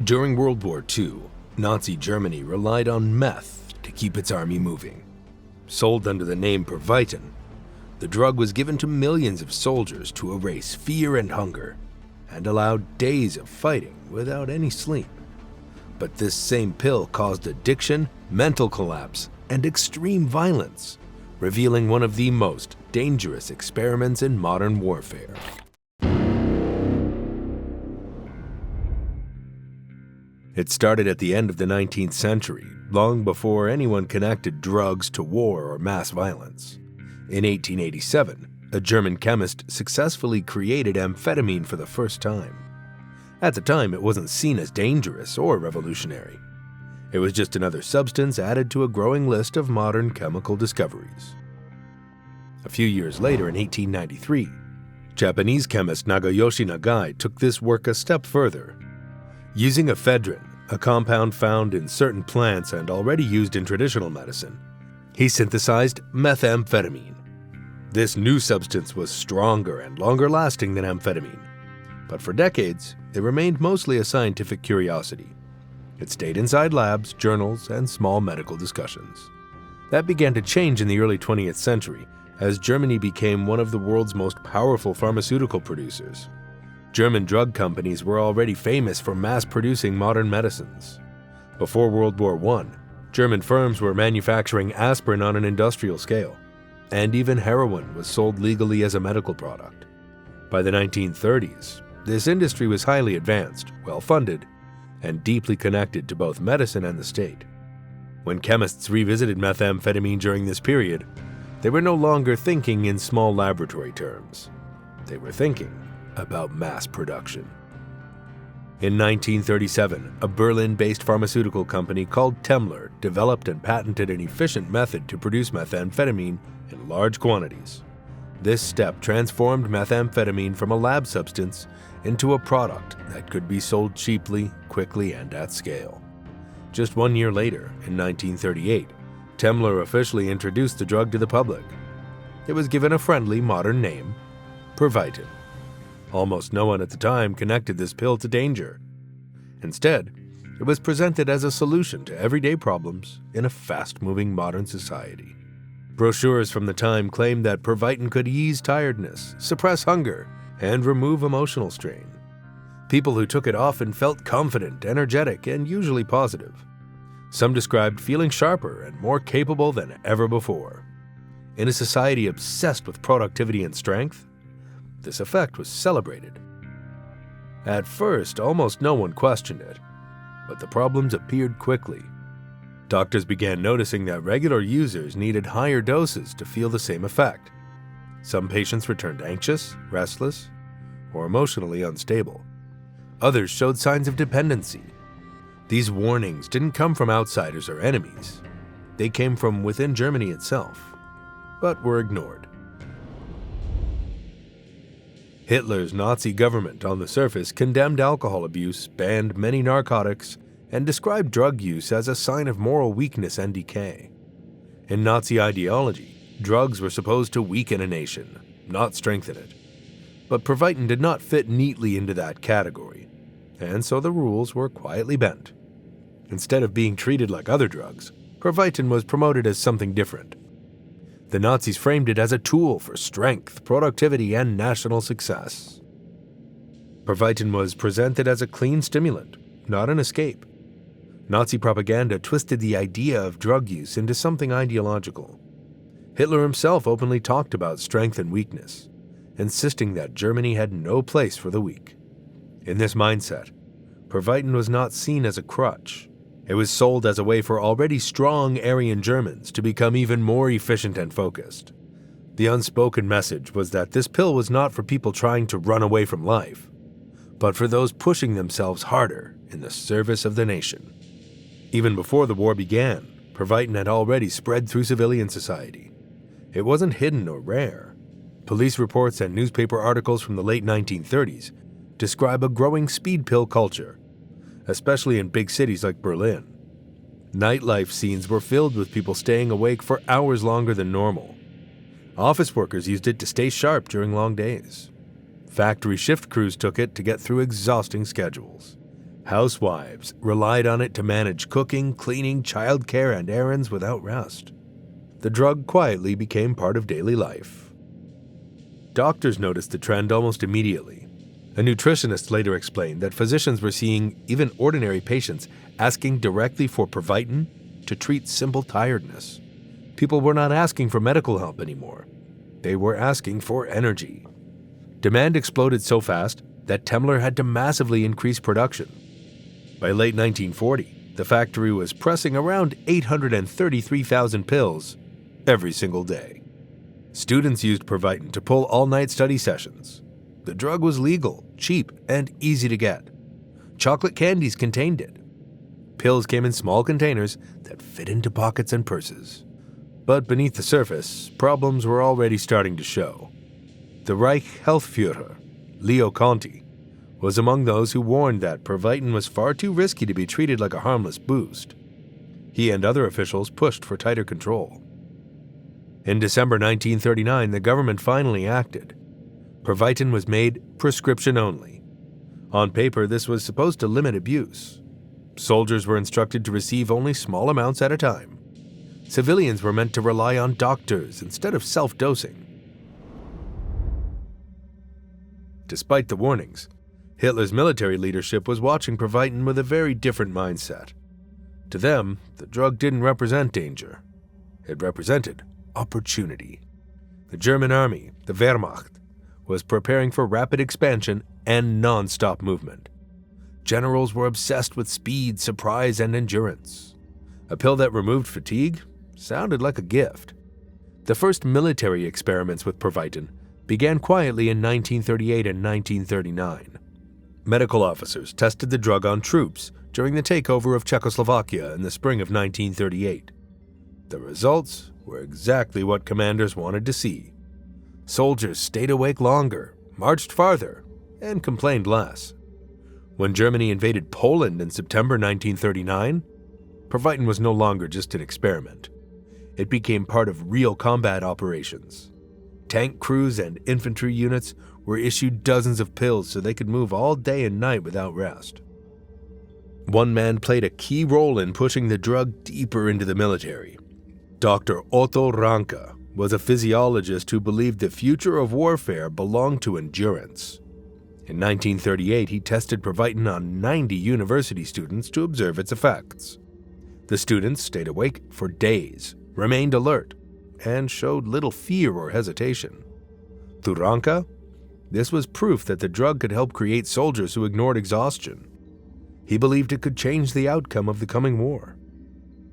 During World War II, Nazi Germany relied on meth to keep its army moving. Sold under the name Pervitin, the drug was given to millions of soldiers to erase fear and hunger, and allowed days of fighting without any sleep. But this same pill caused addiction, mental collapse, and extreme violence, revealing one of the most dangerous experiments in modern warfare. It started at the end of the 19th century, long before anyone connected drugs to war or mass violence. In 1887, a German chemist successfully created amphetamine for the first time. At the time, it wasn't seen as dangerous or revolutionary. It was just another substance added to a growing list of modern chemical discoveries. A few years later, in 1893, Japanese chemist Nagayoshi Nagai took this work a step further. Using ephedrine, a compound found in certain plants and already used in traditional medicine, he synthesized methamphetamine. This new substance was stronger and longer lasting than amphetamine, but for decades, it remained mostly a scientific curiosity. It stayed inside labs, journals, and small medical discussions. That began to change in the early 20th century as Germany became one of the world's most powerful pharmaceutical producers. German drug companies were already famous for mass-producing modern medicines. Before World War I, German firms were manufacturing aspirin on an industrial scale, and even heroin was sold legally as a medical product. By the 1930s, this industry was highly advanced, well-funded, and deeply connected to both medicine and the state. When chemists revisited methamphetamine during this period, they were no longer thinking in small laboratory terms. They were thinking about mass production. In 1937, a Berlin-based pharmaceutical company called Temmler developed and patented an efficient method to produce methamphetamine in large quantities. This step transformed methamphetamine from a lab substance into a product that could be sold cheaply, quickly, and at scale. Just 1 year later, in 1938, Temmler officially introduced the drug to the public. It was given a friendly, modern name, Pervitin. Almost no one at the time connected this pill to danger. Instead, it was presented as a solution to everyday problems in a fast-moving modern society. Brochures from the time claimed that Pervitin could ease tiredness, suppress hunger, and remove emotional strain. People who took it often felt confident, energetic, and usually positive. Some described feeling sharper and more capable than ever before. In a society obsessed with productivity and strength, this effect was celebrated. At first, almost no one questioned it, but the problems appeared quickly. Doctors began noticing that regular users needed higher doses to feel the same effect. Some patients returned anxious, restless, or emotionally unstable. Others showed signs of dependency. These warnings didn't come from outsiders or enemies. They came from within Germany itself, but were ignored. Hitler's Nazi government on the surface condemned alcohol abuse, banned many narcotics, and described drug use as a sign of moral weakness and decay. In Nazi ideology, drugs were supposed to weaken a nation, not strengthen it. But Pervitin did not fit neatly into that category, and so the rules were quietly bent. Instead of being treated like other drugs, Pervitin was promoted as something different. The Nazis framed it as a tool for strength, productivity, and national success. Pervitin was presented as a clean stimulant, not an escape. Nazi propaganda twisted the idea of drug use into something ideological. Hitler himself openly talked about strength and weakness, insisting that Germany had no place for the weak. In this mindset, Pervitin was not seen as a crutch. It was sold as a way for already strong Aryan Germans to become even more efficient and focused. The unspoken message was that this pill was not for people trying to run away from life, but for those pushing themselves harder in the service of the nation. Even before the war began, Pervitin had already spread through civilian society. It wasn't hidden or rare. Police reports and newspaper articles from the late 1930s describe a growing speed pill culture, especially in big cities like Berlin. Nightlife scenes were filled with people staying awake for hours longer than normal. Office workers used it to stay sharp during long days. Factory shift crews took it to get through exhausting schedules. Housewives relied on it to manage cooking, cleaning, childcare, and errands without rest. The drug quietly became part of daily life. Doctors noticed the trend almost immediately. A nutritionist later explained that physicians were seeing even ordinary patients asking directly for Pervitin to treat simple tiredness. People were not asking for medical help anymore. They were asking for energy. Demand exploded so fast that Temmler had to massively increase production. By late 1940, the factory was pressing around 833,000 pills every single day. Students used Pervitin to pull all-night study sessions. The drug was legal, cheap, and easy to get. Chocolate candies contained it. Pills came in small containers that fit into pockets and purses. But beneath the surface, problems were already starting to show. The Reich Healthführer, Leo Conti, was among those who warned that Pervitin was far too risky to be treated like a harmless boost. He and other officials pushed for tighter control. In December 1939, the government finally acted. Pervitin was made prescription only. On paper, this was supposed to limit abuse. Soldiers were instructed to receive only small amounts at a time. Civilians were meant to rely on doctors instead of self-dosing. Despite the warnings, Hitler's military leadership was watching Pervitin with a very different mindset. To them, the drug didn't represent danger. It represented opportunity. The German army, the Wehrmacht, was preparing for rapid expansion and non-stop movement. Generals were obsessed with speed, surprise, and endurance. A pill that removed fatigue sounded like a gift. The first military experiments with Pervitin began quietly in 1938 and 1939. Medical officers tested the drug on troops during the takeover of Czechoslovakia in the spring of 1938. The results were exactly what commanders wanted to see. Soldiers stayed awake longer, marched farther, and complained less. When Germany invaded Poland in September 1939, Pervitin was no longer just an experiment. It became part of real combat operations. Tank crews and infantry units were issued dozens of pills so they could move all day and night without rest. One man played a key role in pushing the drug deeper into the military. Dr. Otto Ranke was a physiologist who believed the future of warfare belonged to endurance. In 1938, he tested Pervitin on 90 university students to observe its effects. The students stayed awake for days, remained alert, and showed little fear or hesitation. To Ranke, this was proof that the drug could help create soldiers who ignored exhaustion. He believed it could change the outcome of the coming war.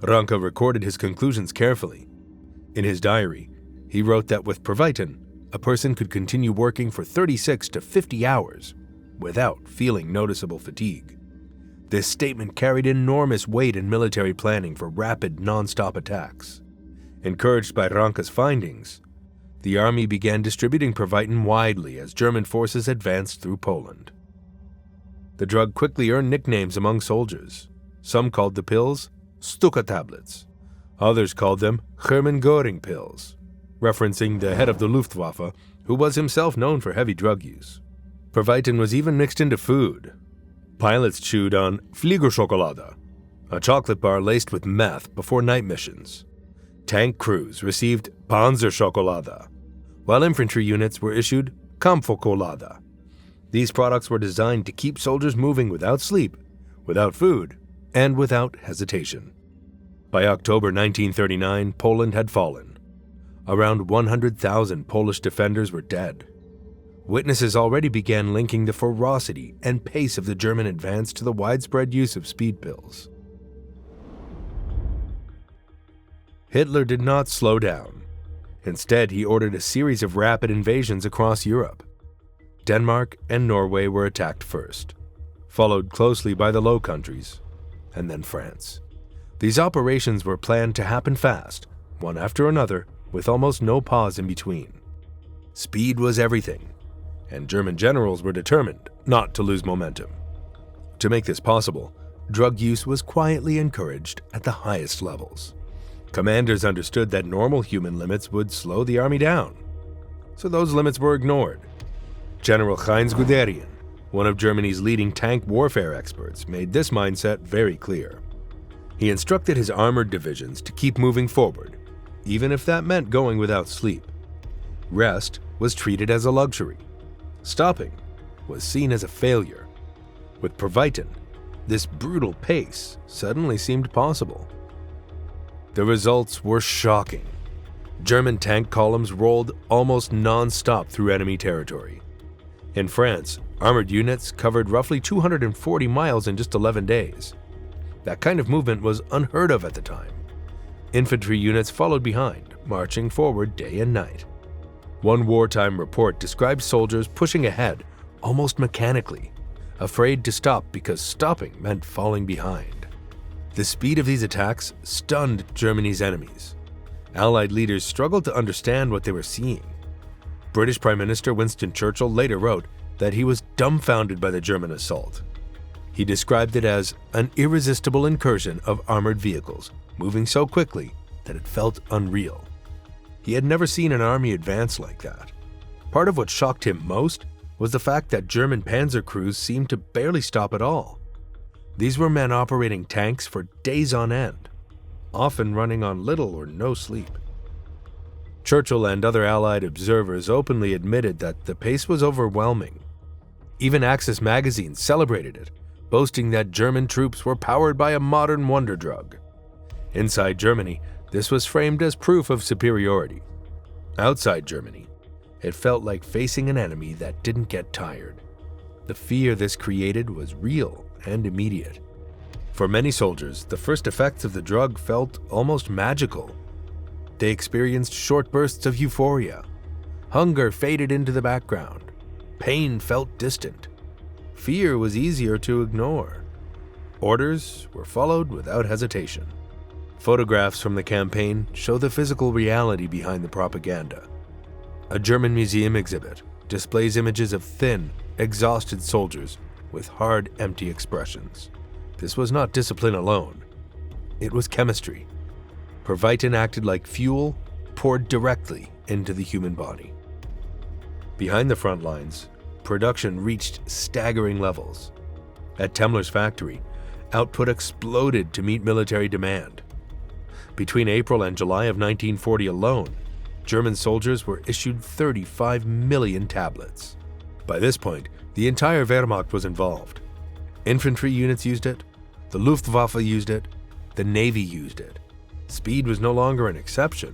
Ranke recorded his conclusions carefully. In his diary, he wrote that with Pervitin, a person could continue working for 36 to 50 hours without feeling noticeable fatigue. This statement carried enormous weight in military planning for rapid, non-stop attacks. Encouraged by Ranke's findings, the army began distributing Pervitin widely as German forces advanced through Poland. The drug quickly earned nicknames among soldiers. Some called the pills Stuka tablets. Others called them Hermann Göring pills, referencing the head of the Luftwaffe, who was himself known for heavy drug use. Pervitin was even mixed into food. Pilots chewed on Fliegerschokolade, a chocolate bar laced with meth before night missions. Tank crews received Panzerschokolade, while infantry units were issued Kampfchokolade. These products were designed to keep soldiers moving without sleep, without food, and without hesitation. By October 1939, Poland had fallen. Around 100,000 Polish defenders were dead. Witnesses already began linking the ferocity and pace of the German advance to the widespread use of speed pills. Hitler did not slow down. Instead, he ordered a series of rapid invasions across Europe. Denmark and Norway were attacked first, followed closely by the Low Countries, and then France. These operations were planned to happen fast, one after another, with almost no pause in between. Speed was everything, and German generals were determined not to lose momentum. To make this possible, drug use was quietly encouraged at the highest levels. Commanders understood that normal human limits would slow the army down, so those limits were ignored. General Heinz Guderian, one of Germany's leading tank warfare experts, made this mindset very clear. He instructed his armored divisions to keep moving forward, even if that meant going without sleep. Rest was treated as a luxury. Stopping was seen as a failure. With Pervitin, this brutal pace suddenly seemed possible. The results were shocking. German tank columns rolled almost non-stop through enemy territory. In France, armored units covered roughly 240 miles in just 11 days. That kind of movement was unheard of at the time. Infantry units followed behind, marching forward day and night. One wartime report described soldiers pushing ahead almost mechanically, afraid to stop because stopping meant falling behind. The speed of these attacks stunned Germany's enemies. Allied leaders struggled to understand what they were seeing. British Prime Minister Winston Churchill later wrote that he was dumbfounded by the German assault. He described it as an irresistible incursion of armored vehicles, moving so quickly that it felt unreal. He had never seen an army advance like that. Part of what shocked him most was the fact that German panzer crews seemed to barely stop at all. These were men operating tanks for days on end, often running on little or no sleep. Churchill and other Allied observers openly admitted that the pace was overwhelming. Even Axis magazine celebrated it, boasting that German troops were powered by a modern wonder drug. Inside Germany, this was framed as proof of superiority. Outside Germany, it felt like facing an enemy that didn't get tired. The fear this created was real and immediate. For many soldiers, the first effects of the drug felt almost magical. They experienced short bursts of euphoria. Hunger faded into the background. Pain felt distant. Fear was easier to ignore. Orders were followed without hesitation. Photographs from the campaign show the physical reality behind the propaganda. A German museum exhibit displays images of thin, exhausted soldiers with hard, empty expressions. This was not discipline alone. It was chemistry. Pervitin acted like fuel poured directly into the human body. Behind the front lines, production reached staggering levels. At Temmler's factory, output exploded to meet military demand. Between April and July of 1940 alone, German soldiers were issued 35 million tablets. By this point, the entire Wehrmacht was involved. Infantry units used it, the Luftwaffe used it, the Navy used it. Speed was no longer an exception.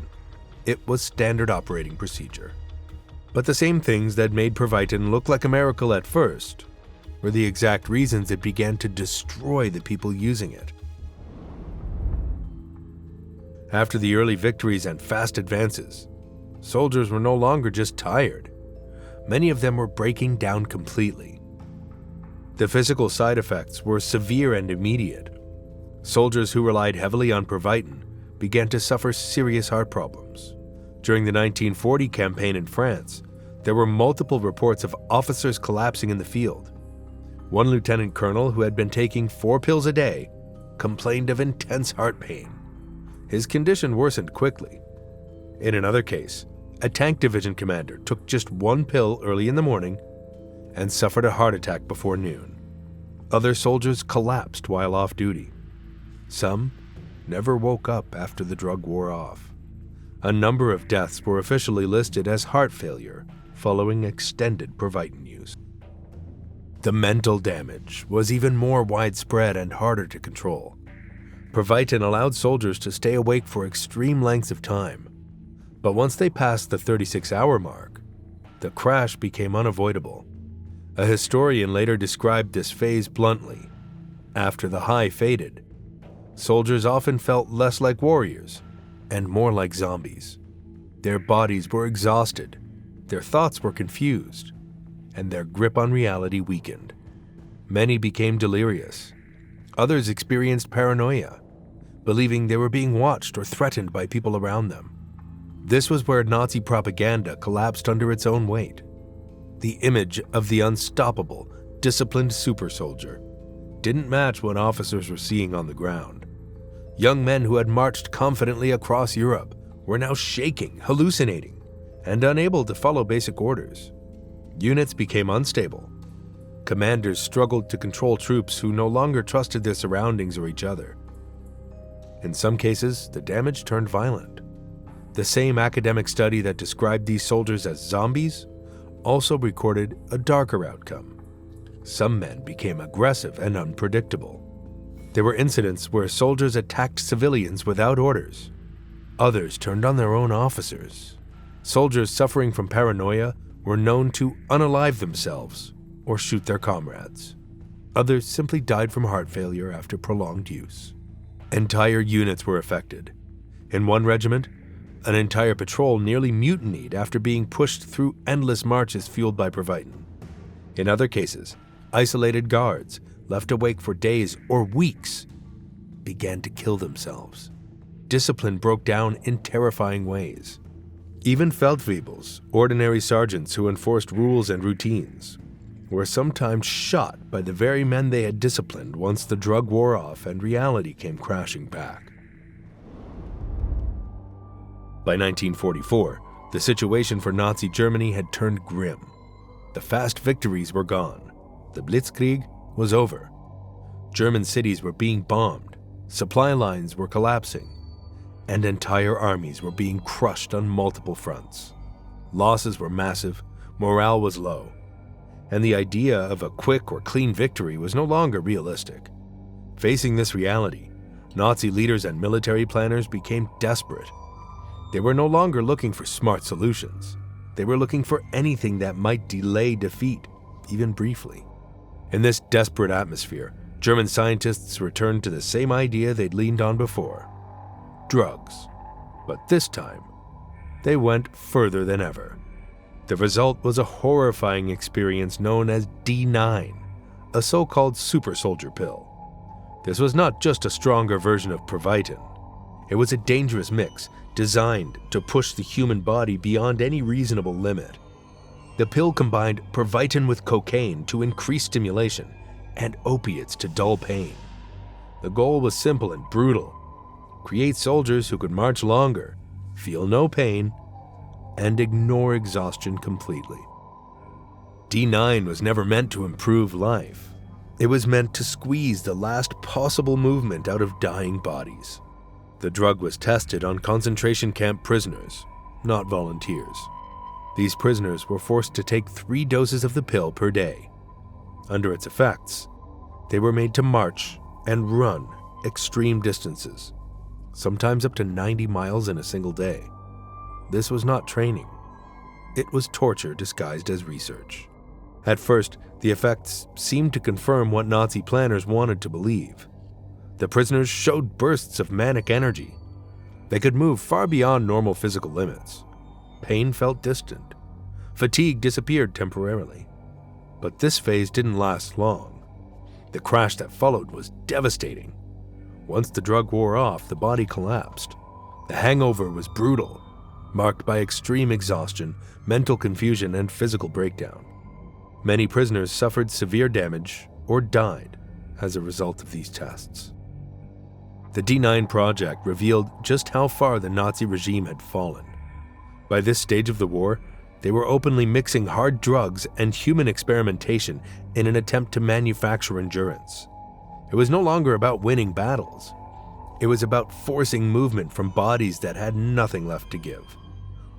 It was standard operating procedure. But the same things that made Pervitin look like a miracle at first were the exact reasons it began to destroy the people using it. After the early victories and fast advances, soldiers were no longer just tired. Many of them were breaking down completely. The physical side effects were severe and immediate. Soldiers who relied heavily on Pervitin began to suffer serious heart problems. During the 1940 campaign in France, there were multiple reports of officers collapsing in the field. One lieutenant colonel who had been taking 4 pills a day complained of intense heart pain. His condition worsened quickly. In another case, a tank division commander took just 1 pill early in the morning and suffered a heart attack before noon. Other soldiers collapsed while off duty. Some never woke up after the drug wore off. A number of deaths were officially listed as heart failure following extended Pervitin use. The mental damage was even more widespread and harder to control. Pervitin allowed soldiers to stay awake for extreme lengths of time, but once they passed the 36-hour mark, the crash became unavoidable. A historian later described this phase bluntly. After the high faded, soldiers often felt less like warriors and more like zombies. Their bodies were exhausted, their thoughts were confused, and their grip on reality weakened. Many became delirious. Others experienced paranoia, believing they were being watched or threatened by people around them. This was where Nazi propaganda collapsed under its own weight. The image of the unstoppable, disciplined super soldier didn't match what officers were seeing on the ground. Young men who had marched confidently across Europe were now shaking, hallucinating, and unable to follow basic orders. Units became unstable. Commanders struggled to control troops who no longer trusted their surroundings or each other. In some cases, the damage turned violent. The same academic study that described these soldiers as zombies also recorded a darker outcome. Some men became aggressive and unpredictable. There were incidents where soldiers attacked civilians without orders. Others turned on their own officers. Soldiers suffering from paranoia were known to unalive themselves or shoot their comrades. Others simply died from heart failure after prolonged use. Entire units were affected. In one regiment, an entire patrol nearly mutinied after being pushed through endless marches fueled by Pervitin. In other cases, isolated guards, left awake for days or weeks, began to kill themselves. Discipline broke down in terrifying ways. Even Feldwebels, ordinary sergeants who enforced rules and routines, were sometimes shot by the very men they had disciplined once the drug wore off and reality came crashing back. By 1944, the situation for Nazi Germany had turned grim. The fast victories were gone. The Blitzkrieg was over. German cities were being bombed, supply lines were collapsing, and entire armies were being crushed on multiple fronts. Losses were massive, morale was low, and the idea of a quick or clean victory was no longer realistic. Facing this reality, Nazi leaders and military planners became desperate. They were no longer looking for smart solutions. They were looking for anything that might delay defeat, even briefly. In this desperate atmosphere, German scientists returned to the same idea they'd leaned on before: drugs. But this time, they went further than ever. The result was a horrifying experience known as D9, a so-called super soldier pill. This was not just a stronger version of Pervitin. It was a dangerous mix designed to push the human body beyond any reasonable limit. The pill combined Pervitin with cocaine to increase stimulation and opiates to dull pain. The goal was simple and brutal: create soldiers who could march longer, feel no pain, and ignore exhaustion completely. D9 was never meant to improve life. It was meant to squeeze the last possible movement out of dying bodies. The drug was tested on concentration camp prisoners, not volunteers. These prisoners were forced to take 3 doses of the pill per day. Under its effects, they were made to march and run extreme distances, sometimes up to 90 miles in a single day. This was not training. It was torture disguised as research. At first, the effects seemed to confirm what Nazi planners wanted to believe. The prisoners showed bursts of manic energy. They could move far beyond normal physical limits. Pain felt distant. Fatigue disappeared temporarily. But this phase didn't last long. The crash that followed was devastating. Once the drug wore off, the body collapsed. The hangover was brutal, marked by extreme exhaustion, mental confusion, and physical breakdown. Many prisoners suffered severe damage or died as a result of these tests. The D9 project revealed just how far the Nazi regime had fallen. By this stage of the war, they were openly mixing hard drugs and human experimentation in an attempt to manufacture endurance. It was no longer about winning battles. It was about forcing movement from bodies that had nothing left to give.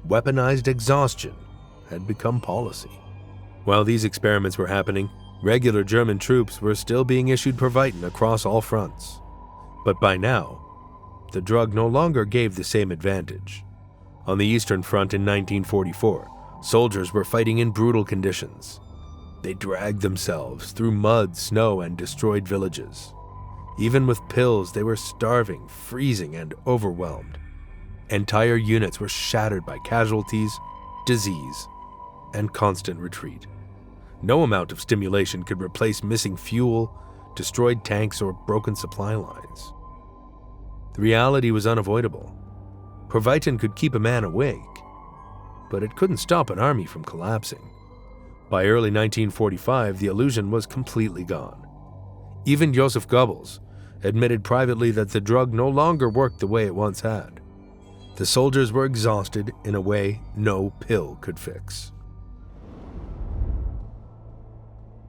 Weaponized exhaustion had become policy. While these experiments were happening, regular German troops were still being issued Pervitin across all fronts. But by now, the drug no longer gave the same advantage. On the Eastern Front in 1944, soldiers were fighting in brutal conditions. They dragged themselves through mud, snow, and destroyed villages. Even with pills, they were starving, freezing, and overwhelmed. Entire units were shattered by casualties, disease, and constant retreat. No amount of stimulation could replace missing fuel, destroyed tanks, or broken supply lines. The reality was unavoidable. Pervitin could keep a man awake, but it couldn't stop an army from collapsing. By early 1945, the illusion was completely gone. Even Joseph Goebbels admitted privately that the drug no longer worked the way it once had. The soldiers were exhausted in a way no pill could fix.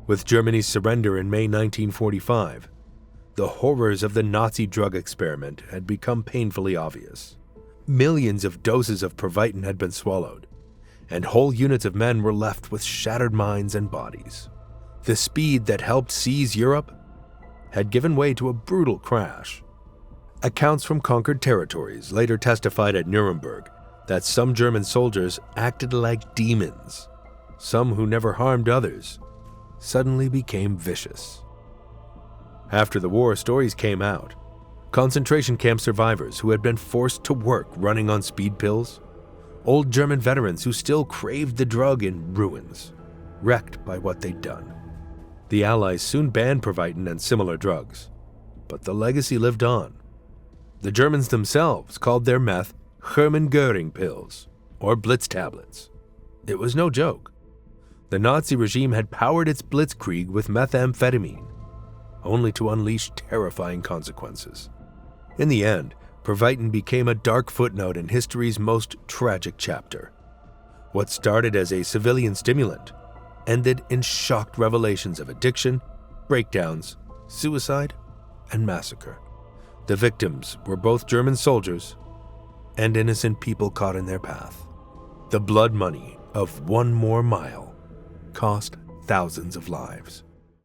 With Germany's surrender in May 1945, the horrors of the Nazi drug experiment had become painfully obvious. Millions of doses of Pervitin had been swallowed, and whole units of men were left with shattered minds and bodies. The speed that helped seize Europe had given way to a brutal crash. Accounts from conquered territories later testified at Nuremberg that some German soldiers acted like demons. Some who never harmed others suddenly became vicious. After the war, stories came out. Concentration camp survivors who had been forced to work running on speed pills, old German veterans who still craved the drug in ruins, wrecked by what they'd done. The Allies soon banned Pervitin and similar drugs, but the legacy lived on. The Germans themselves called their meth Hermann Göring pills, or Blitz tablets. It was no joke. The Nazi regime had powered its blitzkrieg with methamphetamine, only to unleash terrifying consequences. In the end, Pervitin became a dark footnote in history's most tragic chapter. What started as a civilian stimulant ended in shocked revelations of addiction, breakdowns, suicide, and massacre. The victims were both German soldiers and innocent people caught in their path. The blood money of one more mile cost thousands of lives.